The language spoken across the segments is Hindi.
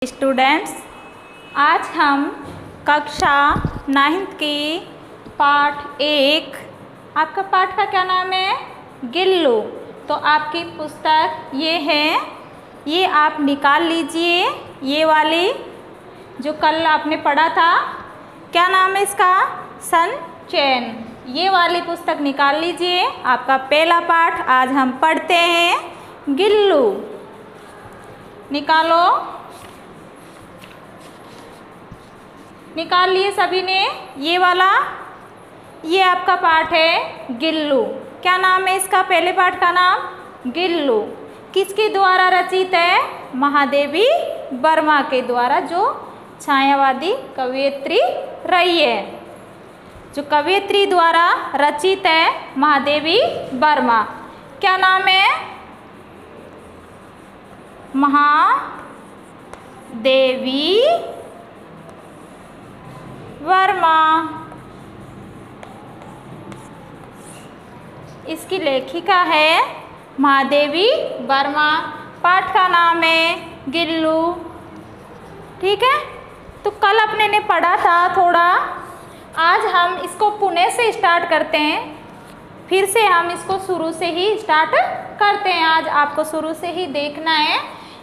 स्टूडेंट्स, आज हम कक्षा 9th की पाठ 1, आपका पाठ का क्या नाम है? गिल्लू। तो आपकी पुस्तक ये है, ये आप निकाल लीजिए। ये वाली जो कल आपने पढ़ा था, क्या नाम है इसका? सन चैन। ये वाली पुस्तक निकाल लीजिए। आपका पहला पाठ आज हम पढ़ते हैं गिल्लू। निकालो, निकाल लिए सभी ने? ये वाला, ये आपका पाठ है गिल्लू। क्या नाम है इसका? पहले पाठ का नाम गिल्लू। किसके द्वारा रचित है? महादेवी वर्मा के द्वारा, जो छायावादी कवयित्री रही है। जो कवयित्री द्वारा रचित है महादेवी वर्मा। क्या नाम है? महादेवी वर्मा। इसकी लेखिका है महादेवी वर्मा। पाठ का नाम है गिल्लू। ठीक है, तो कल अपने ने पढ़ा था थोड़ा। आज हम इसको पुणे से स्टार्ट करते हैं। फिर से हम इसको शुरू से ही स्टार्ट करते हैं। आज आपको शुरू से ही देखना है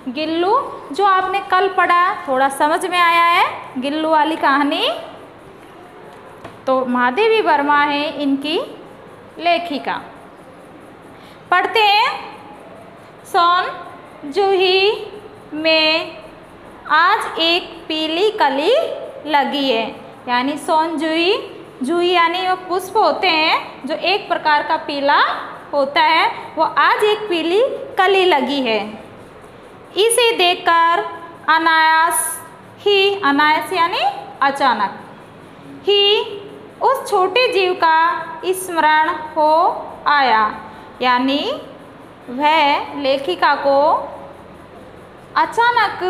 गिल्लू। जो आपने कल पढ़ा थोड़ा समझ में आया है गिल्लू वाली कहानी? तो महादेवी वर्मा है इनकी लेखिका। पढ़ते हैं। सोन जूही में आज एक पीली कली लगी है। यानी सोन जूही, जूही यानी वो पुष्प होते हैं जो एक प्रकार का पीला होता है। वो आज एक पीली कली लगी है। इसे देखकर अनायास ही, अनायास यानी अचानक ही, उस छोटे जीव का स्मरण हो आया। यानी वह लेखिका को अचानक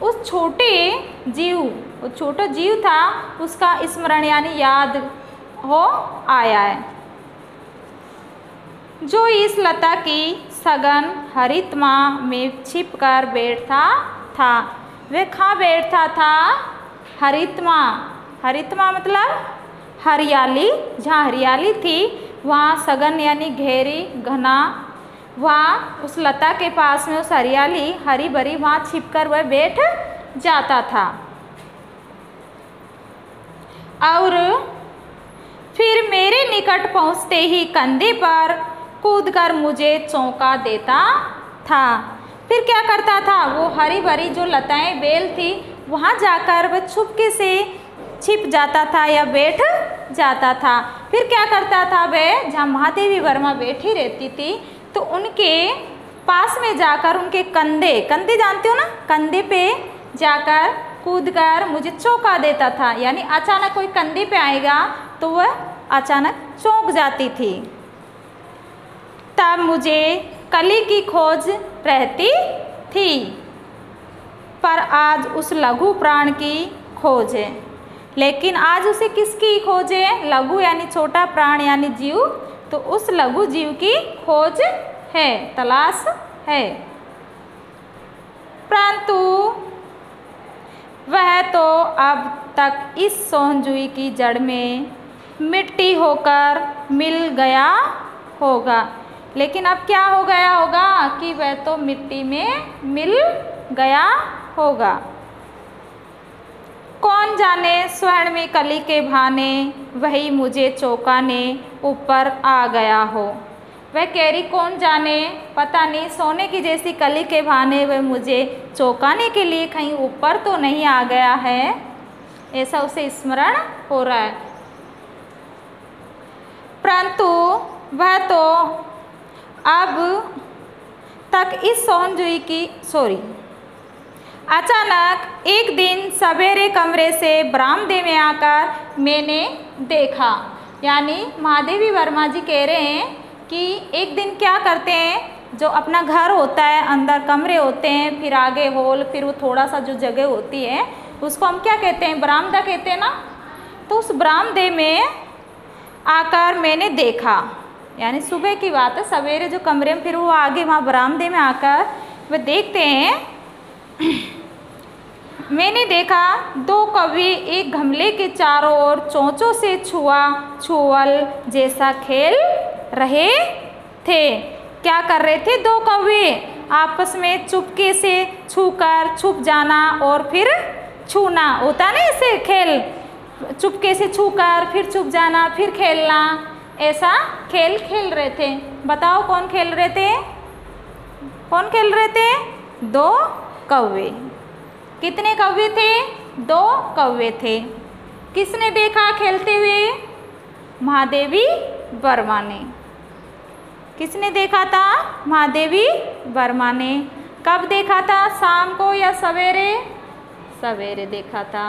उस छोटे जीव, वो छोटा जीव था, उसका स्मरण यानी याद हो आया है, जो इस लता की सघन हरितमा में छिपकर बैठा था। वह कहाँ बैठा था? हरितमा। हरितमा मतलब हरियाली। जहाँ हरियाली थी वहाँ सघन यानी गहरी, घना, वहाँ उस लता के पास में उस हरियाली हरी भरी, वहाँ छिपकर वह बैठ जाता था। और फिर मेरे निकट पहुँचते ही कंधे पर कूदकर मुझे चौंका देता था। फिर क्या करता था? वो हरी भरी जो लताएं, बेल थी, वहाँ जाकर वह चुपके से छिप जाता था या बैठ जाता था। फिर क्या करता था? वह जहाँ महादेवी वर्मा बैठी रहती थी, तो उनके पास में जाकर उनके कंधे, कंधे जानते हो ना, कंधे पे जाकर कूदकर मुझे चौंका देता था। यानी अचानक कोई कंधे पे आएगा तो वह अचानक चौंक जाती थी। तब मुझे कली की खोज रहती थी, पर आज उस लघु प्राण की खोज है। लेकिन आज उसे किसकी खोज है? लघु यानी छोटा, प्राण यानी जीव। तो उस लघु जीव की खोज है, तलाश है। परंतु वह तो अब तक इस सोनजूही की जड़ में मिट्टी होकर मिल गया होगा। लेकिन अब क्या हो गया होगा? कि वह तो मिट्टी में मिल गया होगा। कौन जाने स्वर्ण में कली के भाने वही मुझे चौंकाने ऊपर आ गया हो। वह कह रही, कौन जाने, पता नहीं, सोने की जैसी कली के भाने वह मुझे चौंकाने के लिए कहीं ऊपर तो नहीं आ गया है, ऐसा उसे स्मरण हो रहा है। परंतु वह तो अब तक इस सोनजूही की अचानक एक दिन सवेरे कमरे से बरामदे में आकर मैंने देखा। यानी महादेवी वर्मा जी कह रहे हैं कि एक दिन क्या करते हैं, जो अपना घर होता है, अंदर कमरे होते हैं, फिर आगे हॉल, फिर वो थोड़ा सा जो जगह होती है उसको हम क्या कहते हैं? बरामदा कहते हैं ना। तो उस बरामदे में आकर मैंने देखा, यानी सुबह की बात है, सवेरे जो कमरे में, फिर वो आगे वहाँ बरामदे में आकर वह देखते हैं मैंने देखा दो कौवे एक गमले के चारों ओर चोंचों से छुअल जैसा खेल रहे थे। क्या कर रहे थे दो कौवे? आपस में चुपके से छूकर छुप जाना और फिर छूना, होता ना ऐसे खेल, चुपके से छूकर फिर छुप जाना फिर खेलना, ऐसा खेल खेल रहे थे। बताओ कौन खेल रहे थे? कौन खेल रहे थे? दो कौवे। कितने कौवे थे? दो कौवे थे। किसने देखा खेलते हुए? महादेवी वर्मा ने। किसने देखा था? महादेवी वर्मा ने। कब देखा था? शाम को या सवेरे? सवेरे देखा था।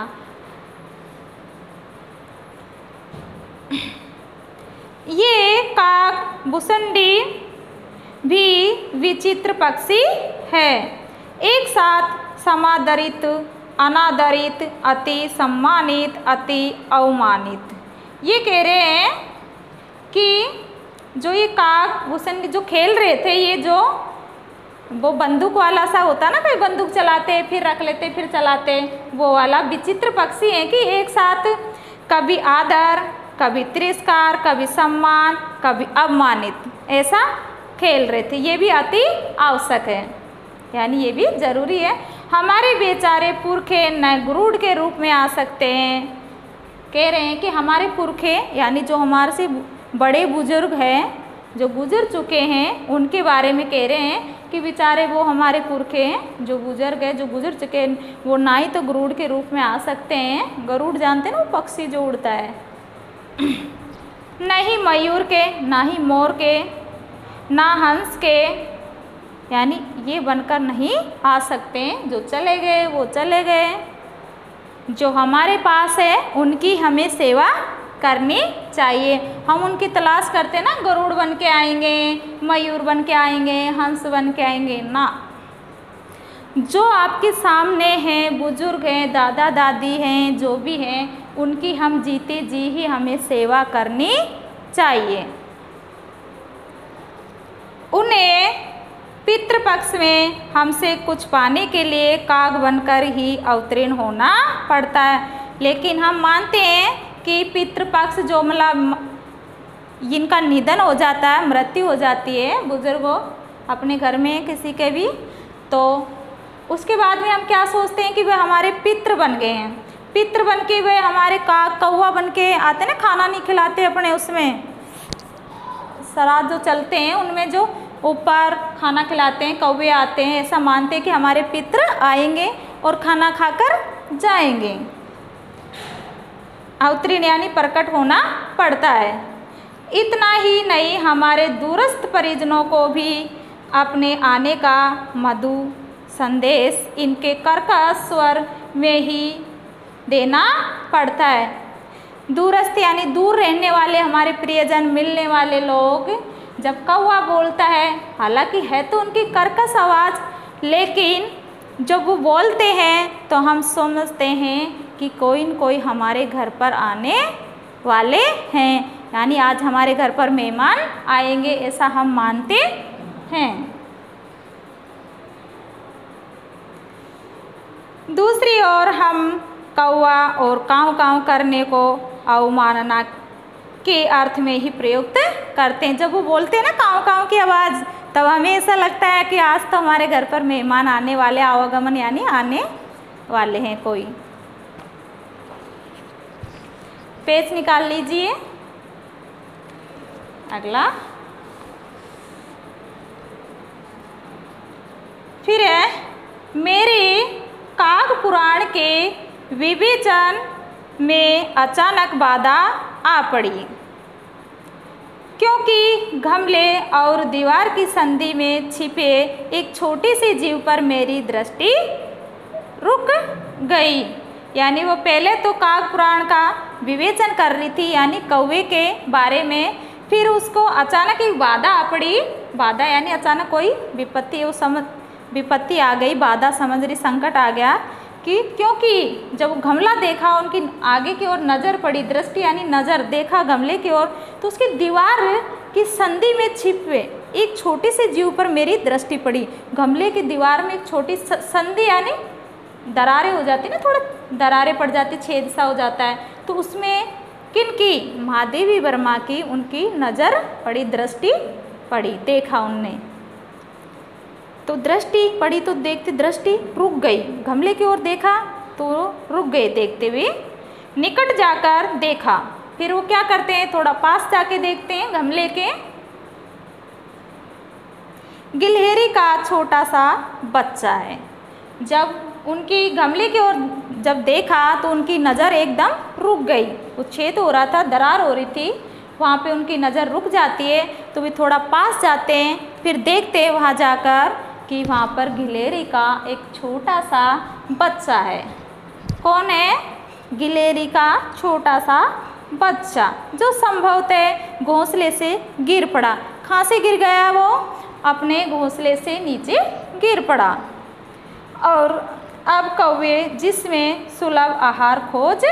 ये काक भुसंडी भी विचित्र पक्षी है, एक साथ समादरित, अनादरित, अति सम्मानित, अति अवमानित। ये कह रहे हैं कि जो ये काक भुसंडी जो खेल रहे थे, ये जो वो बंदूक वाला सा होता ना, कोई बंदूक चलाते फिर रख लेते फिर चलाते, वो वाला विचित्र पक्षी है कि एक साथ कभी आदर, कभी तिरस्कार, कभी सम्मान, कभी अवमानित, ऐसा खेल रहे थे। ये भी अति आवश्यक है, यानी ये भी जरूरी है। हमारे बेचारे पुरखे न गरुड़ के रूप में आ सकते हैं। कह रहे हैं कि हमारे पुरखे यानी जो हमारे से बड़े बुजुर्ग हैं, जो गुजर चुके हैं, उनके बारे में कह रहे हैं कि बेचारे वो हमारे पुरखे हैं, जो बुजुर्ग हैं, जो गुजर चुके हैं, वो ना ही तो गरुड़ के रूप में आ सकते हैं। गरुड़ जानते हैं ना, वो पक्षी जो उड़ता है, नहीं मयूर के, ना ही मोर के, ना हंस के, यानी ये बनकर नहीं आ सकते हैं। जो चले गए वो चले गए। जो हमारे पास है उनकी हमें सेवा करनी चाहिए। हम उनकी तलाश करते ना, गरुड़ बन के आएंगे, मयूर बन के आएंगे, हंस बन के आएंगे ना। जो आपके सामने हैं, बुजुर्ग हैं, दादा दादी हैं, जो भी हैं, उनकी हम जीते जी ही हमें सेवा करनी चाहिए। उन्हें पितृपक्ष में हमसे कुछ पाने के लिए काग बनकर ही अवतीर्ण होना पड़ता है। लेकिन हम मानते हैं कि पितृपक्ष जो मतलब जिनका निधन हो जाता है, मृत्यु हो जाती है बुजुर्गों अपने घर में किसी के भी, तो उसके बाद में हम क्या सोचते हैं कि वे हमारे पितृ बन गए हैं। पितृ बन के वे हमारे काग कौवा बन के आते ना, खाना नहीं खिलाते अपने, उसमें श्राद्ध जो चलते हैं उनमें जो ऊपर खाना खिलाते हैं, कौवे आते हैं, ऐसा मानते हैं कि हमारे पितृ आएंगे और खाना खाकर जाएंगे। अवतीर्ण यानी प्रकट होना पड़ता है। इतना ही नहीं, हमारे दूरस्थ परिजनों को भी अपने आने का मधु संदेश इनके कर्कश स्वर में ही देना पड़ता है। दूरस्थ यानी दूर रहने वाले हमारे प्रियजन, मिलने वाले लोग, जब कौवा बोलता है, हालांकि है तो उनकी कर्कश आवाज़, लेकिन जब वो बोलते हैं तो हम समझते हैं कि कोई न कोई हमारे घर पर आने वाले हैं, यानी आज हमारे घर पर मेहमान आएंगे, ऐसा हम मानते हैं। दूसरी ओर हम कौवा और काँव काँव करने को अवमानना के अर्थ में ही प्रयुक्त करते हैं। जब वो बोलते हैं ना काँव काँव की आवाज़, तब हमें ऐसा लगता है कि आज तो हमारे घर पर मेहमान आने वाले, आवागमन यानी आने वाले हैं कोई। पेज निकाल लीजिए। अगला फिर है, मेरे काग पुराण के विवेचन में अचानक बाधा आ पड़ी, क्योंकि गमले और दीवार की संधि में छिपे एक छोटी सी जीव पर मेरी दृष्टि रुक गई। यानी वो पहले तो काग पुराण का विवेचन कर रही थी, यानी कौवे के बारे में, फिर उसको अचानक एक बाधा आ पड़ी। बाधा यानी अचानक कोई विपत्ति, वो समझ विपत्ति आ गई, बाधा समझ रही, संकट आ गया कि क्योंकि जब गमला देखा, उनकी आगे की ओर नज़र पड़ी, दृष्टि यानी नज़र देखा गमले की ओर, तो उसकी दीवार की संधि में छिपे एक छोटी सी जीव पर मेरी दृष्टि पड़ी। गमले की दीवार में एक छोटी संधि यानी दरारें हो जाती ना, थोड़ा दरारें पड़ जाती, छेद सा हो जाता है, तो उसमें किनकी, महादेवी वर्मा की, उनकी नज़र पड़ी, दृष्टि पड़ी, देखा उनने। तो दृष्टि पड़ी तो देखते दृष्टि रुक गई, गमले की ओर देखा तो रुक गए देखते हुए, निकट जाकर देखा, फिर वो क्या करते हैं, थोड़ा पास जाके देखते हैं गमले के, गिलहरी का छोटा सा बच्चा है। जब उनकी गमले की ओर जब देखा तो उनकी नज़र एकदम रुक गई, वो छेद हो रहा था, दरार हो रही थी, वहाँ पे उनकी नज़र रुक जाती है, तो वे थोड़ा पास जाते हैं, फिर देखते हैं वहाँ जाकर कि वहाँ पर गिलहरी का एक छोटा सा बच्चा है। कौन है, गिलहरी का छोटा सा बच्चा, जो संभवतः घोंसले से गिर पड़ा। कहाँ से गिर गया वो, अपने घोंसले से नीचे गिर पड़ा। और अब कौवे जिसमें सुलभ आहार खोज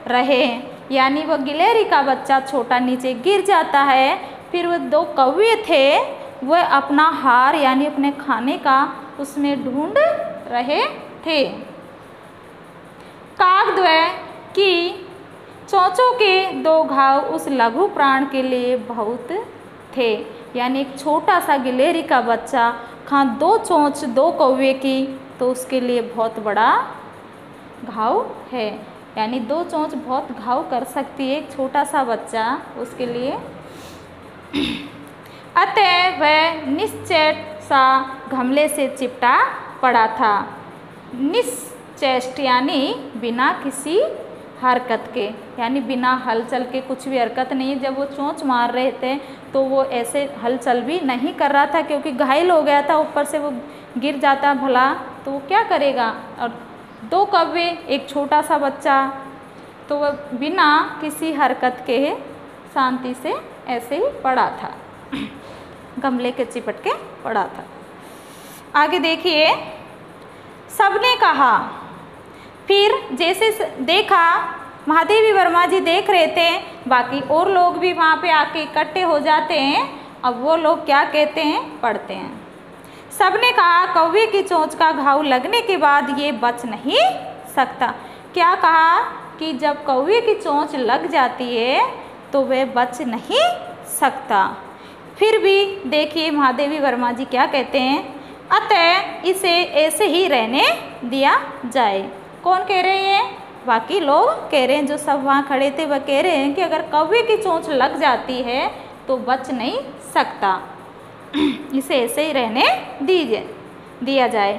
रहे हैं, यानी वह गिलहरी का बच्चा छोटा नीचे गिर जाता है, फिर वो दो कौवे थे वह अपना हार यानी अपने खाने का उसमें ढूंढ रहे थे। काकद्वय की चोंचों के दो घाव उस लघु प्राण के लिए बहुत थे, यानी एक छोटा सा गिलहरी का बच्चा खा दो चोंच दो कौवे की, तो उसके लिए बहुत बड़ा घाव है, यानी दो चोंच बहुत घाव कर सकती है एक छोटा सा बच्चा, उसके लिए। अतः वह निश्चेष्ट सा गमले से चिपटा पड़ा था। निश्चेष्ट यानी बिना किसी हरकत के, यानी बिना हलचल के, कुछ भी हरकत नहीं। जब वो चोंच मार रहे थे तो वो ऐसे हलचल भी नहीं कर रहा था, क्योंकि घायल हो गया था, ऊपर से वो गिर जाता भला तो वो क्या करेगा। और दो कौवे एक छोटा सा बच्चा, तो वह बिना किसी हरकत के शांति से ऐसे ही पड़ा था, गमले के चिपट के पड़ा था। आगे देखिए, सबने कहा, फिर जैसे देखा महादेवी वर्मा जी देख रहे थे, बाकी और लोग भी वहाँ पे आके इकट्ठे हो जाते हैं। अब वो लोग क्या कहते हैं, पढ़ते हैं। सबने कहा, कौवे की चोंच का घाव लगने के बाद ये बच नहीं सकता। क्या कहा कि जब कौवे की चोंच लग जाती है तो वह बच नहीं सकता। फिर भी देखिए महादेवी वर्मा जी क्या कहते हैं, अतः इसे ऐसे ही रहने दिया जाए। कौन कह रहे हैं, बाकी लोग कह रहे हैं, जो सब वहाँ खड़े थे वह कह रहे हैं कि अगर कौवे की चोंच लग जाती है तो बच नहीं सकता, इसे ऐसे ही रहने दिया जाए।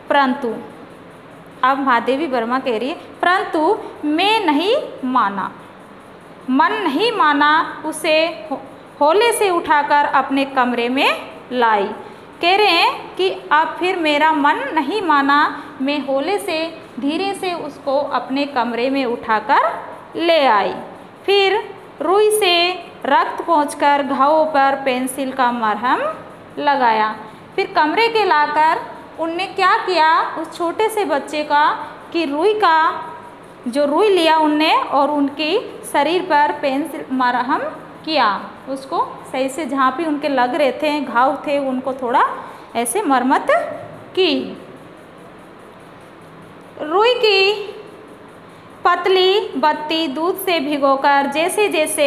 परंतु अब महादेवी वर्मा कह रही है, परंतु मैं नहीं माना, मन नहीं माना, उसे होले से उठाकर अपने कमरे में लाई। कह रहे हैं कि अब फिर मेरा मन नहीं माना, मैं होले से धीरे से उसको अपने कमरे में उठाकर ले आई। फिर रुई से रक्त पोंछकर घावों पर पेंसिल का मरहम लगाया। फिर कमरे के लाकर उनने क्या किया, उस छोटे से बच्चे का कि रुई लिया उनने और उनके शरीर पर पेंसिल मरहम किया, उसको सही से जहाँ भी उनके लग रहे थे घाव थे उनको थोड़ा ऐसे मरम्मत की। रुई की पतली बत्ती दूध से भिगोकर जैसे जैसे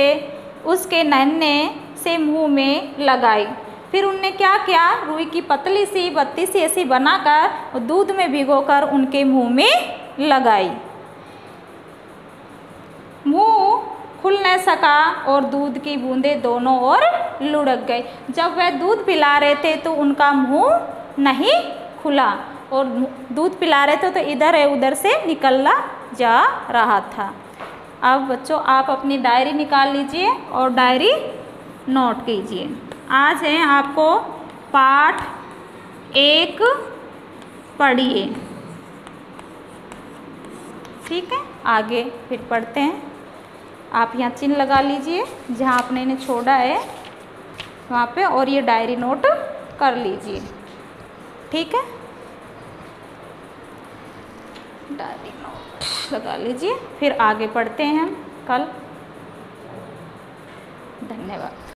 उसके नन्हे से मुंह में लगाई। फिर उनने क्या किया, रुई की पतली सी बत्ती सी ऐसी बनाकर दूध में भिगोकर उनके मुंह में लगाई। मुंह खुल न सका और दूध की बूंदें दोनों ओर लुढ़क गई। जब वह दूध पिला रहे थे तो उनका मुंह नहीं खुला और दूध पिला रहे थे तो इधर है उधर से निकलना जा रहा था। अब बच्चों आप अपनी डायरी निकाल लीजिए और डायरी नोट कीजिए। आज है आपको पाठ 1 पढ़िए, ठीक है। आगे फिर पढ़ते हैं। आप यहाँ चिन्ह लगा लीजिए जहाँ आपने इन्हें छोड़ा है वहाँ पे, और ये डायरी नोट कर लीजिए, ठीक है। डायरी नोट लगा लीजिए, फिर आगे पढ़ते हैं हम कल। धन्यवाद।